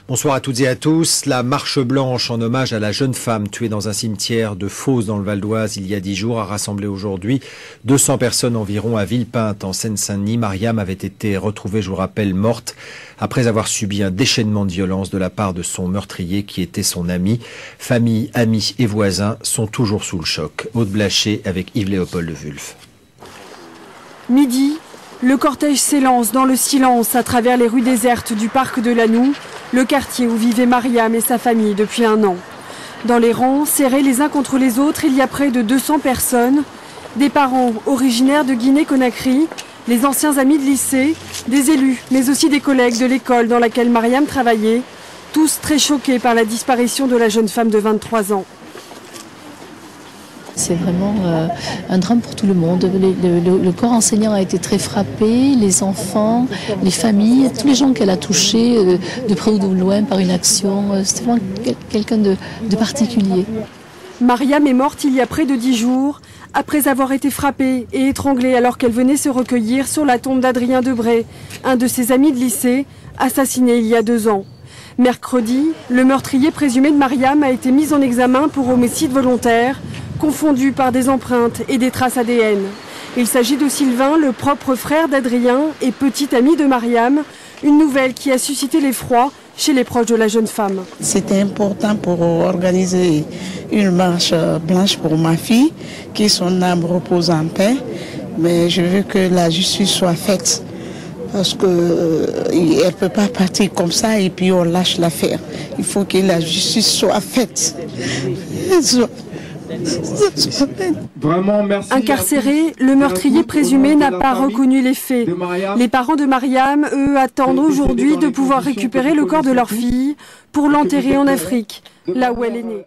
Bonsoir à toutes et à tous. La marche blanche en hommage à la jeune femme tuée dans un cimetière de Fos dans le Val d'Oise il y a 10 jours a rassemblé aujourd'hui 200 personnes environ à Villepinte en Seine-Saint-Denis. Mariam avait été retrouvée, je vous rappelle, morte après avoir subi un déchaînement de violence de la part de son meurtrier qui était son ami. Famille, amis et voisins sont toujours sous le choc. Aude Blaché avec Yves-Léopold Le Wulf. Midi, le cortège s'élance dans le silence à travers les rues désertes du parc de Lannou, le quartier où vivaient Mariam et sa famille depuis un an. Dans les rangs, serrés les uns contre les autres, il y a près de 200 personnes. Des parents originaires de Guinée-Conakry, les anciens amis de lycée, des élus, mais aussi des collègues de l'école dans laquelle Mariam travaillait, tous très choqués par la disparition de la jeune femme de 23 ans. C'est vraiment un drame pour tout le monde. Le corps enseignant a été très frappé, les enfants, les familles, tous les gens qu'elle a touchés de près ou de loin par une action. C'était vraiment quelqu'un de particulier. Mariam est morte il y a près de 10 jours, après avoir été frappée et étranglée alors qu'elle venait se recueillir sur la tombe d'Adrien Debray, un de ses amis de lycée, assassiné il y a 2 ans. Mercredi, le meurtrier présumé de Mariam a été mis en examen pour homicide volontaire, confondu par des empreintes et des traces ADN. Il s'agit de Sylvain, le propre frère d'Adrien et petit ami de Mariam, une nouvelle qui a suscité l'effroi chez les proches de la jeune femme. C'était important pour organiser une marche blanche pour ma fille, que son âme repose en paix, mais je veux que la justice soit faite. Parce qu'elle ne peut pas partir comme ça et puis on lâche l'affaire. Il faut que la justice soit faite. Incarcéré, le meurtrier présumé n'a pas reconnu les faits. Les parents de Mariam, eux, attendent aujourd'hui de pouvoir récupérer le corps de leur fille pour l'enterrer en Afrique, là où elle est née.